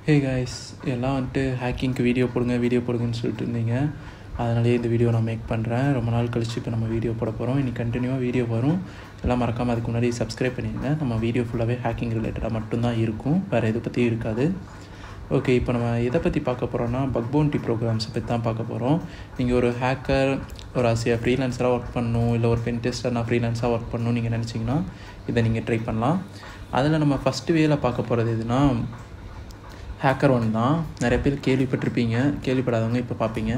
Hey guys, எல்லாம் வந்துட்டு ஹேக்கிங்க்கு video போடுங்கன்னு சொல்லிட்டு இருந்தீங்க. அதனாலே இந்த வீடியோ நான் மேக் பண்ணுறேன். ரொம்ப நாள் கழிச்சு இப்போ நம்ம வீடியோ போட போகிறோம். இன்றைக்கி கண்டினியூவாக வீடியோ வரும். எல்லாம் மறக்காமல் அதுக்கு முன்னாடி சப்ஸ்கிரைப் பண்ணிடுங்க. நம்ம வீடியோ ஃபுல்லாகவே ஹேக்கிங் ரிலேட்டடாக மட்டும்தான் இருக்கும், வேறு எதை பற்றியும் இருக்காது. ஓகே, இப்போ நம்ம எதை பற்றி பார்க்க போகிறோன்னா பக் பவுண்டி ப்ரோக்ராம்ஸை பற்றி தான் பார்க்க போகிறோம். நீங்கள் ஒரு ஹேக்கர், ஒரு ஃப்ரீலான்ஸராக ஒர்க் பண்ணணும், இல்லை ஒரு பென் டெஸ்டர் நான் ஃப்ரீலான்ஸாக ஒர்க் பண்ணணும் நீங்கள் நினச்சிங்கன்னா இதை நீங்கள் ட்ரை பண்ணலாம். அதில் நம்ம ஃபஸ்ட்டு வேல பார்க்க போகிறது எதுனா HackerOne தான். நிறைய பேர் கேள்விப்பட்டிருப்பீங்க, கேள்விப்படாதவங்க இப்போ பார்ப்பீங்க.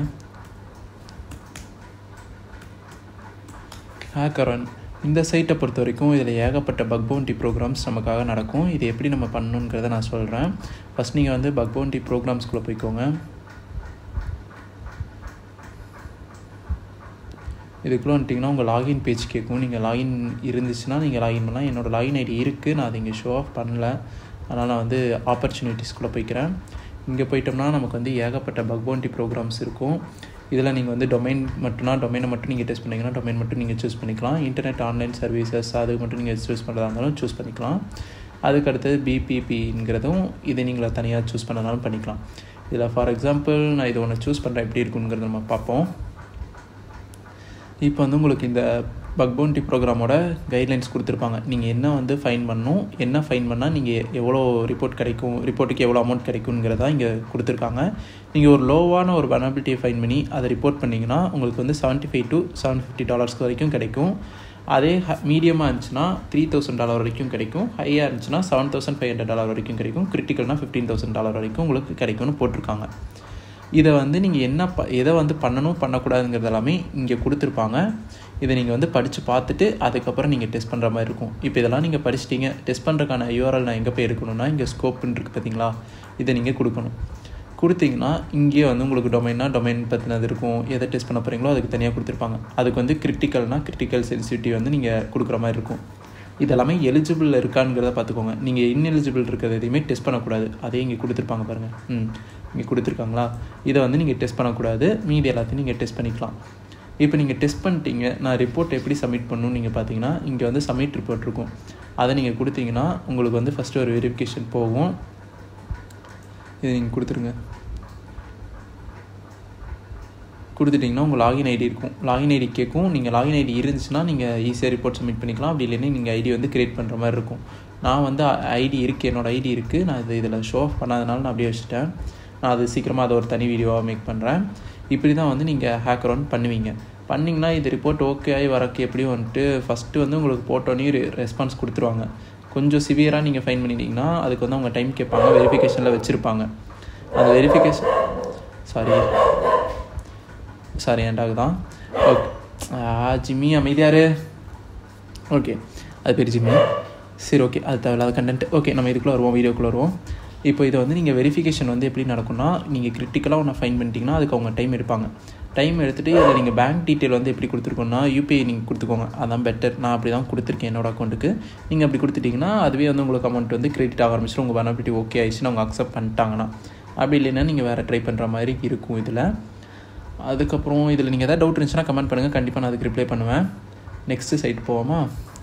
HackerOne இந்த சைட்டை பொறுத்த வரைக்கும் இதில் ஏகப்பட்ட பக் பவுண்டி ப்ரோக்ராம்ஸ் நமக்காக நடக்கும். இது எப்படி நம்ம பண்ணணுங்கிறத நான் சொல்கிறேன். ஃபஸ்ட் நீங்கள் வந்து பக் பவுண்டி ப்ரோக்ராம்ஸ்குள்ளே போய்க்கோங்க. இதுக்குள்ளே வந்துட்டிங்கன்னா உங்கள் லாகின் பேஜ் கேட்கும். நீங்கள் லாகின் இருந்துச்சுன்னா நீங்கள் லாகின் பண்ணலாம். என்னோடய லாகின் ஐடி இருக்குது, நான் அதை இங்கே ஷோ ஆஃப் பண்ணல. அதனால் நான் வந்து ஆப்பர்ச்சுனிட்டிஸ்குள்ளே போய்க்கிறேன். இங்கே போயிட்டோம்னா நமக்கு வந்து ஏகப்பட்ட பக் பவுண்டி ப்ரோக்ராம்ஸ் இருக்கும். இதில் நீங்கள் வந்து டொமைனை மட்டும் நீங்கள் டெஸ்ட் பண்ணிங்கன்னா டொமைன் மட்டும் நீங்கள் சூஸ் பண்ணிக்கலாம். இன்டர்நெட் ஆன்லைன் சர்வீசஸ் அது மட்டும் நீங்கள் சூஸ் பண்ணுறதா இருந்தாலும் சூஸ் பண்ணிக்கலாம். அதுக்கடுத்தது BPPங்கிறதும் இதை நீங்கள் தனியாக சூஸ் பண்ணனாலும் பண்ணிக்கலாம். இதில் ஃபார் எக்ஸாம்பிள் நான் இதை ஒன்று சூஸ் பண்ணுறேன், எப்படி இருக்குங்கிறத நம்ம பார்ப்போம். இப்போ வந்து உங்களுக்கு இந்த பக் பவுண்டி ப்ரோக்ராமோட கைட்லைன்ஸ் கொடுத்துருப்பாங்க. நீங்கள் என்ன வந்து ஃபைன் பண்ணணும், என்ன ஃபைன் பண்ணால் நீங்கள் எவ்வளோ ரிப்போர்ட் கிடைக்கும், ரிப்போர்ட்டுக்கு எவ்வளோ அமௌண்ட் கிடைக்குங்கிறதா இங்கே கொடுத்துருக்காங்க. நீங்கள் ஒரு லோவான ஒரு வல்னரபிலிட்டியை ஃபைன் பண்ணி அதை ரிப்போர்ட் பண்ணிங்கன்னா உங்களுக்கு வந்து $75 to $750 வரைக்கும் கிடைக்கும். அதே மீடியமாக இருந்துச்சுன்னா $3,000 வரைக்கும் கிடைக்கும். ஹையாக இருந்துச்சுன்னா $7,500 வரைக்கும் கிடைக்கும். கிரிட்டிக்கல்னால் $15,000 வரைக்கும் உங்களுக்கு கிடைக்கும்னு போட்டிருக்காங்க. இதை வந்து நீங்கள் எதை வந்து பண்ணணும் பண்ணக்கூடாதுங்கிறது எல்லாமே இங்கே கொடுத்துருப்பாங்க. இதை நீங்கள் வந்து படித்து பார்த்துட்டு அதுக்கப்புறம் நீங்கள் டெஸ்ட் பண்ணுற மாதிரி இருக்கும். இப்போ இதெல்லாம் நீங்கள் படிச்சிட்டிங்க. டெஸ்ட் பண்ணுறதுக்கான URL நான் எங்கே போய் எடுக்கணும்னா இங்கே ஸ்கோப்புன்னு இருக்குது பார்த்தீங்களா, இதை நீங்கள் கொடுக்கணும். கொடுத்தீங்கன்னா இங்கேயே வந்து உங்களுக்கு டொமைன் பற்றினது இருக்கும். எதை டெஸ்ட் பண்ண போகிறீங்களோ அதுக்கு தனியாக கொடுத்துருப்பாங்க. அதுக்கு வந்து கிரிட்டிக்கல் சென்சிட்டிவிட்டி வந்து நீங்கள் கொடுக்குற மாதிரி இருக்கும். இதெல்லாமே எலிஜிபிள் இருக்காங்கிறத பார்த்துக்கோங்க. நீங்கள் இன்எலிஜிபிள் இருக்கிறது எதையுமே டெஸ்ட் பண்ணக்கூடாது. அதே இங்கே கொடுத்துருப்பாங்க பாருங்கள். இங்கே கொடுத்துருக்காங்களா, இதை வந்து நீங்கள் டெஸ்ட் பண்ணக்கூடாது. மீதி எல்லாத்தையும் நீங்கள் டெஸ்ட் பண்ணிக்கலாம். இப்போ நீங்கள் டெஸ்ட் பண்ணிட்டீங்க. நான் ரிப்போர்ட் எப்படி சப்மிட் பண்ணணும்னு நீங்கள் பார்த்தீங்கன்னா இங்கே வந்து சப்மிட் ரிப்போர்ட் இருக்கும். அதை நீங்கள் கொடுத்தீங்கன்னா உங்களுக்கு வந்து ஃபஸ்ட்டு ஒரு வெரிஃபிகேஷன் போகும். இதை நீங்கள் கொடுத்துட்டிங்கன்னா உங்கள் லாகின் ஐடி இருக்கும். லாகின் ஐடி கேட்கும். நீங்கள் லாகின் ஐடி இருந்துச்சுன்னா நீங்கள் ஈஸியாக ரிப்போர்ட் சப்மிட் பண்ணிக்கலாம். அப்படி இல்லைன்னா நீங்கள் ஐடி வந்து க்ரியேட் பண்ணுற மாதிரி இருக்கும். நான் வந்து ஐடி இருக்குது, என்னோடய ஐடி இருக்குது. நான் இதில் ஷோ ஆஃப் பண்ணாதனால நான் அப்படியே வச்சுட்டேன். நான் அது சீக்கிரமாக அதை ஒரு தனி வீடியோவாக மேக் பண்ணுறேன். இப்படி தான் வந்து நீங்கள் HackerOne பண்ணுவீங்க. பண்ணிங்கன்னா இது ரிப்போர்ட் ஓகே ஆகி வரக்கு எப்படியும் வந்துட்டு ஃபஸ்ட்டு வந்து உங்களுக்கு போட்டோன்னே ரெஸ்பான்ஸ் கொடுத்துருவாங்க. கொஞ்சம் சிவியராக நீங்கள் ஃபைன் பண்ணிட்டீங்கன்னா அதுக்கு வந்து அவங்க டைம் கேட்பாங்க, வெரிஃபிகேஷனில் வச்சுருப்பாங்க. அந்த வெரிஃபிகேஷன் சாரி ஏண்டாக தான். Okay, Jimmy அமைதியாரு. ஓகே, அது பேர் ஜிம்மி. சரி, ஓகே, அது தேவையில்லாத கண்டென்ட். ஓகே, நம்ம இதுக்குள்ளே வருவோம், வீடியோக்குள்ளே வருவோம். இப்போ இது வந்து நீங்கள் வெரிஃபிகேஷன் வந்து எப்படி நடக்கும்னா, நீங்கள் கிரிட்டிக்கலாக ஒன்று ஃபைன் பண்ணிட்டீங்கன்னா அதுக்கு அவங்க டைம் எடுப்பாங்க. டைம் எடுத்துகிட்டு இதில் நீங்கள் பேங்க் டீட்டெயில் வந்து எப்படி கொடுத்துருக்கோன்னா UPI நீங்கள் கொடுத்துக்கோங்க. அதான் பெட்டர். நான் அப்படி தான் கொடுத்துருக்கேன் என்னோடய அக்கௌண்ட்டுக்கு. நீங்கள் அப்படி கொடுத்துட்டிங்கன்னா அதுவே வந்து உங்களுக்கு அமௌண்ட் வந்து கிரெடிட் ஆக ஆரம்பிச்சிடும். உங்கள் வல்னரபிலிட்டி ஓகே ஆயிடுச்சுன்னா அவங்க அக்செப்ட் பண்ணிட்டாங்கன்னா. அப்படி இல்லைன்னா நீங்கள் வேறு ட்ரை பண்ணுற மாதிரி இருக்கும் இதில். அதுக்கப்புறம் இதில் நீங்கள் எதாவது டவுட் இருந்துச்சுன்னா கமெண்ட் பண்ணுங்கள், கண்டிப்பாக நான் அதுக்கு ரிப்ளை பண்ணுவேன். நெக்ஸ்ட்டு சைட் போவோமா.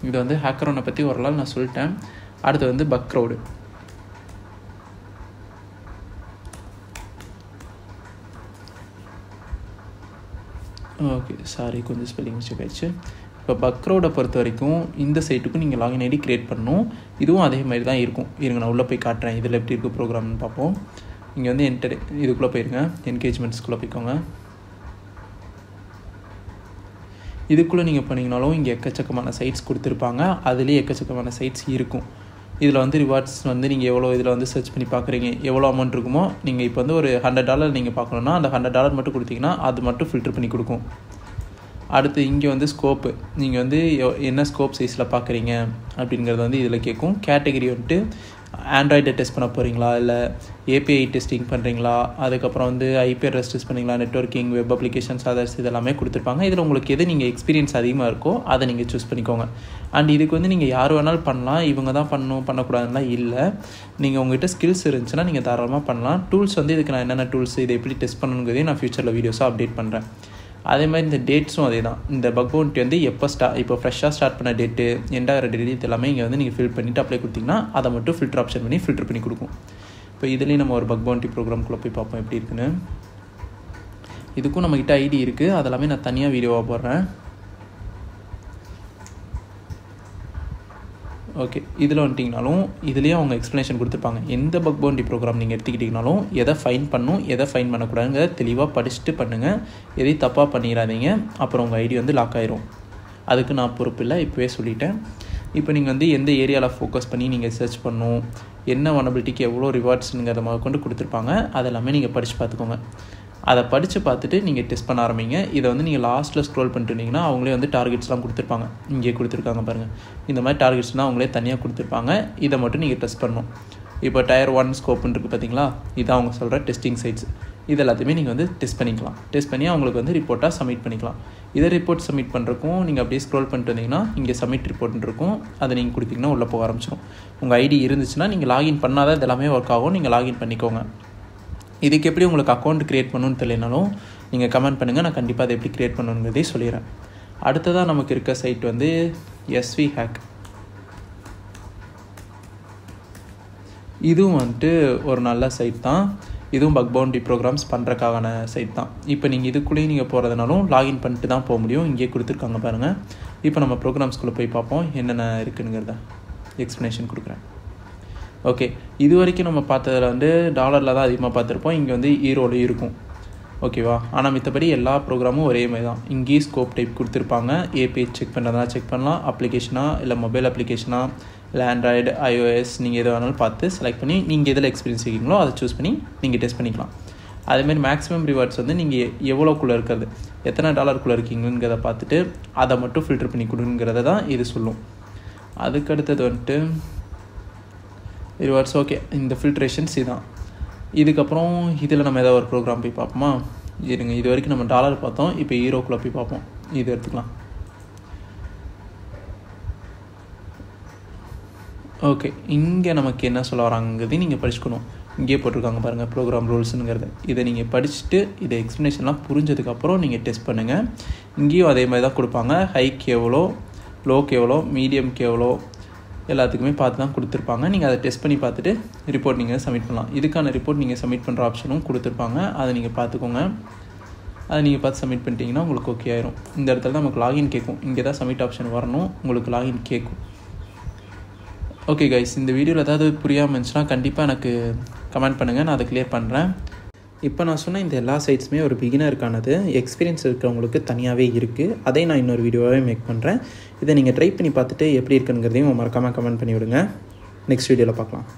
இது வந்து HackerOne பற்றி ஓரளவு நான் சொல்லிட்டேன். அடுத்து வந்து பக்க்ரௌடு. ஓகே, சாரி, கொஞ்சம் ஸ்பெல்லிங் மிஸ்டேக் ஆயிடுச்சு. இப்போ பக்க்ரௌடை பொறுத்த வரைக்கும் இந்த சைட்டுக்கும் நீங்கள் லாகின் ஐடி க்ரியேட் பண்ணணும். இதுவும் அதே மாதிரி தான் இருக்கும். இருங்க, நான் உள்ளே போய் காட்டுறேன் இதில் எப்படி இருக்குது ப்ரோக்ராம்னு பார்ப்போம். இங்கே வந்து இதுக்குள்ளே போயிருங்க, என்கேஜ்மெண்ட்ஸ்குள்ளே போய்க்கோங்க. இதுக்குள்ளே நீங்கள் பண்ணிங்கனாலும் இங்கே எக்கச்சக்கமான சைட்ஸ் கொடுத்துருப்பாங்க. அதுலேயே எக்கச்சக்கமான சைட்ஸ் இருக்கும். இதில் வந்து ரிவார்ட்ஸ் வந்து நீங்கள் எவ்வளோ இதில் வந்து சர்ச் பண்ணி பார்க்குறீங்க, எவ்வளோ அமௌண்ட் இருக்குமோ, நீங்கள் இப்போ வந்து ஒரு $100 நீங்கள் பார்க்கணுன்னா அந்த $100 மட்டும் கொடுத்தீங்கன்னா அது மட்டும் ஃபில்டர் பண்ணி கொடுக்கும். அடுத்து இங்கே வந்து ஸ்கோப்பு, நீங்கள் வந்து என்ன ஸ்கோப் சைஸில் பார்க்குறீங்க அப்படிங்கிறது வந்து இதில் கேட்கும். கேட்டகரி வந்துட்டு ஆண்ட்ராய்டை டெஸ்ட் பண்ண போகிறீங்களா, இல்லை API டெஸ்டிங் பண்ணுறீங்களா, அதுக்கப்புறம் வந்து IP அட்ரஸ் டெஸ்ட் பண்ணுறீங்களா, நெட்வொர்க்கிங், வெப் அப்ளிகேஷன்ஸ், அதர்ஸ் இதெல்லாமே கொடுத்துருப்பாங்க. இதில் உங்களுக்கு எது நீங்கள் எக்ஸ்பீரியன்ஸ் அதிகமாக இருக்கோ அதை நீங்கள் சூஸ் பண்ணிக்கோங்க. அண்ட் இதுக்கு வந்து நீங்கள் யார் வேணாலும் பண்ணலாம். இவங்க தான் பண்ணக்கூடாதுலாம் இல்லை. நீங்கள் உங்கள்கிட்ட ஸ்கில்ஸ் இருந்துச்சுன்னா நீங்கள் தாராளமாக பண்ணலாம். டூல்ஸ் வந்து இதுக்கு நான் என்னென்ன டூல்ஸ் இதை எப்படி டெஸ்ட் பண்ணணுங்கிறதையும் நான் ஃபியூச்சரில் வீடியோஸாக அப்டேட் பண்ணுறேன். அதே மாதிரி இந்த டேட்ஸும் அதே தான். இந்த பக் பவுண்டி வந்து இப்போ ஃப்ரெஷ்ஷாக ஸ்டார்ட் பண்ண டேட்டு, எண்டாகிற டேட் எல்லாமே இங்கே வந்து நீங்கள் ஃபில் பண்ணிவிட்டு அப்ளை கொடுத்தீங்கன்னா அதை மட்டும் ஃபில்டர் ஆப்ஷன் பண்ணி ஃபில்டர் பண்ணி கொடுக்கும். இப்போ இதுலேயும் நம்ம ஒரு பக் பவுண்டி ப்ரோக்ராம்குள்ளே போய் பார்ப்போம் எப்படி இருக்குன்னு. இதுக்கும் நம்மக்கிட்ட ஐடி இருக்குது, அதெல்லாமே நான் தனியாக வீடியோவாக போடுறேன். ஓகே, இதில் வந்துட்டிங்கனாலும் இதுலேயும் அவங்க எக்ஸ்ப்ளனேஷன் கொடுத்துருப்பாங்க. எந்த பக் பவுண்டி ப்ரோக்ராம் நீங்கள் எடுத்துக்கிட்டிங்கனாலும் எதை ஃபைன் பண்ணணும் எதை ஃபைன் பண்ணக்கூடாதுங்கிறத தெளிவாக படிச்சுட்டு பண்ணுங்கள். எதையும் தப்பாக பண்ணிடாதீங்க, அப்புறம் உங்கள் ஐடி வந்து லாக் ஆயிரும். அதுக்கு நான் பொறுப்பு இல்லை, இப்போவே சொல்லிட்டேன். இப்போ நீங்கள் வந்து எந்த ஏரியாவில் ஃபோக்கஸ் பண்ணி நீங்கள் சர்ச் பண்ணணும், என்ன வனபிலிட்டிக்கு எவ்வளோ ரிவார்ட்ஸுங்கிறத கொண்டு கொடுத்துருப்பாங்க, அதெல்லாமே நீங்கள் படித்து பார்த்துக்கோங்க. அதை படித்து பார்த்துட்டு நீங்கள் டெஸ்ட் பண்ண ஆரம்பிங்க. இதை வந்து நீங்கள் லாஸ்ட்டில் ஸ்க்ரோல் பண்ணிட்டு இருந்தீங்கன்னா அவங்களே வந்து டார்கெட்ஸ்லாம் கொடுத்துருப்பாங்க. இங்கே கொடுத்துருக்காங்க பாருங்கள், இந்த மாதிரி டார்கெட்ஸ்லாம் அவங்களே தனியாக கொடுத்துருப்பாங்க. இதை மட்டும் நீங்கள் டெஸ்ட் பண்ணணும். இப்போ Tier 1 ஸ்கோப்புன்னு இருக்குது பார்த்தீங்களா, இதான் அவங்க சொல்கிற டெஸ்டிங் சைட்ஸ். இது எல்லாத்தையுமே நீங்கள் வந்து டெஸ்ட் பண்ணிக்கலாம். டெஸ்ட் பண்ணி அவங்களுக்கு வந்து ரிப்போர்ட்டாக சப்மிட் பண்ணிக்கலாம். இதை ரிப்போர்ட் சப்மிட் பண்ணுறக்கும் நீங்கள் அப்படியே ஸ்க்ரோல் பண்ணிட்டு வந்தீங்கன்னா இங்கே சப்மிட் ரிப்போர்ட்னு இருக்கும். அதை நீங்கள் கொடுத்தீங்கன்னா உள்ளே போக ஆரம்பிச்சிடும். உங்கள் ஐடி இருந்துச்சுன்னா நீங்கள் லாகின் பண்ணாதான் இது எல்லாமே ஒர்க் ஆகும். நீங்கள் லாகின் பண்ணிக்கோங்க. இதுக்கு எப்படி உங்களுக்கு அக்கௌண்ட் க்ரியேட் பண்ணணும்னு தெரியலனாலும் நீங்கள் கமெண்ட் பண்ணுங்கள், நான் கண்டிப்பாக அதை எப்படி க்ரியேட் பண்ணணுங்கிறதே சொல்லிடுறேன். அடுத்ததாக நமக்கு இருக்க சைட் வந்து SV Hack. இதுவும் வந்துட்டு ஒரு நல்ல சைட் தான். இதுவும் பக் பவுண்டி ப்ரோக்ராம்ஸ் பண்ணுறக்கான சைட் தான். இப்போ நீங்கள் இதுக்குள்ளேயும் நீங்கள் போகிறதுனாலும் லாகின் பண்ணிட்டு தான் போக முடியும். இங்கேயே கொடுத்துருக்காங்க பாருங்கள். இப்போ நம்ம ப்ரோக்ராம்ஸ்குள்ளே போய் பார்ப்போம் என்னென்ன இருக்குதுங்கிறத எக்ஸ்ப்ளனேஷன் கொடுக்குறேன். ஓகே, இது வரைக்கும் நம்ம பார்த்ததில் வந்து டாலரில் தான் அதிகமாக பார்த்துருப்போம். இங்கே வந்து ஈரோலையும் இருக்கும். ஓகேவா? ஆனால் மித்தபடி எல்லா ப்ரோக்ராமும் ஒரே மாதிரி தான். இங்கேயும் ஸ்கோப் டைப் கொடுத்துருப்பாங்க. ஏபிஐ செக் பண்ணுறதா செக் பண்ணலாம். அப்ளிகேஷனாக இல்லை மொபைல் அப்ளிகேஷனாக இல்லை ஆண்ட்ராய்டு iOS நீங்கள் எது வேணாலும் பார்த்து செலக்ட் பண்ணி நீங்கள் எதில் எக்ஸ்பீரியன்ஸ் இருக்கீங்களோ அதை சூஸ் பண்ணி நீங்கள் டெஸ்ட் பண்ணிக்கலாம். அதேமாதிரி மேக்ஸிமம் ரிவார்ட்ஸ் வந்து நீங்கள் எவ்வளோக்குள்ளே இருக்கிறது, எத்தனை டாலருக்குள்ளே இருக்கீங்கிறத பார்த்துட்டு அதை மட்டும் ஃபில்டர் பண்ணி கொடுங்கிறத தான் இது சொல்லும். அதுக்கடுத்தது வந்துட்டு ரிவார்ட்ஸ். ஓகே, இந்த ஃபில்ட்ரேஷன்ஸ் இதுதான். இதுக்கப்புறம் இதில் நம்ம ஏதாவது ஒரு ப்ரோக்ராம் போய் பார்ப்போமா? இருங்க, இது வரைக்கும் நம்ம டாலர் பார்த்தோம். இப்போ ஈரோக்குள்ளே போய் பார்ப்போம். இது எடுத்துக்கலாம். ஓகே, இங்கே நமக்கு என்ன சொல்ல வராங்கிறதையும் நீங்கள் படிச்சுக்கணும். இங்கேயே போட்டிருக்காங்க பாருங்கள் ப்ரோக்ராம் ரூல்ஸுங்கிறது. இதை நீங்கள் படிச்சுட்டு இதை எக்ஸ்ப்ளனேஷன்லாம் புரிஞ்சதுக்கப்புறம் நீங்கள் டெஸ்ட் பண்ணுங்கள். இங்கேயும் அதே மாதிரி தான் கொடுப்பாங்க. ஹைக்கு எவ்வளோ, லோக்கு எவ்வளோ, மீடியம்க்கு எவ்வளோ, எல்லாத்துக்குமே பார்த்து தான் கொடுத்துருப்பாங்க. நீங்கள் அதை டெஸ்ட் பண்ணி பார்த்துட்டு ரிப்போர்ட் நீங்கள் சப்மிட் பண்ணலாம். இதுக்கான ரிப்போர்ட் நீங்கள் சப்மிட் பண்ணுற ஆப்ஷனும் கொடுத்துருப்பாங்க. அதை நீங்கள் பார்த்துக்கோங்க. அதை நீங்கள் பார்த்து சப்மிட் பண்ணிட்டீங்கன்னா உங்களுக்கு ஓகே ஆயிரும். இந்த இடத்துல தான் நமக்கு லாகின் கேட்கும். இங்கே தான் சப்மிட் ஆப்ஷன் வரணும், உங்களுக்கு லாகின் கேட்கும். ஓகே கைஸ், இந்த வீடியோவில் ஏதாவது புரியாமல் இருந்துச்சுன்னா கண்டிப்பாக எனக்கு கமெண்ட் பண்ணுங்கள், நான் அதை கிளியர் பண்ணுறேன். இப்போ நான் சொன்ன இந்த எல்லா சைட்ஸுமே ஒரு பிகினருக்கானது. எக்ஸ்பீரியன்ஸ் இருக்கிறவங்களுக்கு தனியாகவே இருக்குது. அதை நான் இன்னொரு வீடியோவாகவே மேக் பண்ணுறேன். இதை நீங்கள் ட்ரை பண்ணி பார்த்துட்டு எப்படி இருக்குங்கிறதையும் மறக்காமல் கமெண்ட் பண்ணி விடுங்க. நெக்ஸ்ட் வீடியோவில் பார்க்கலாம்.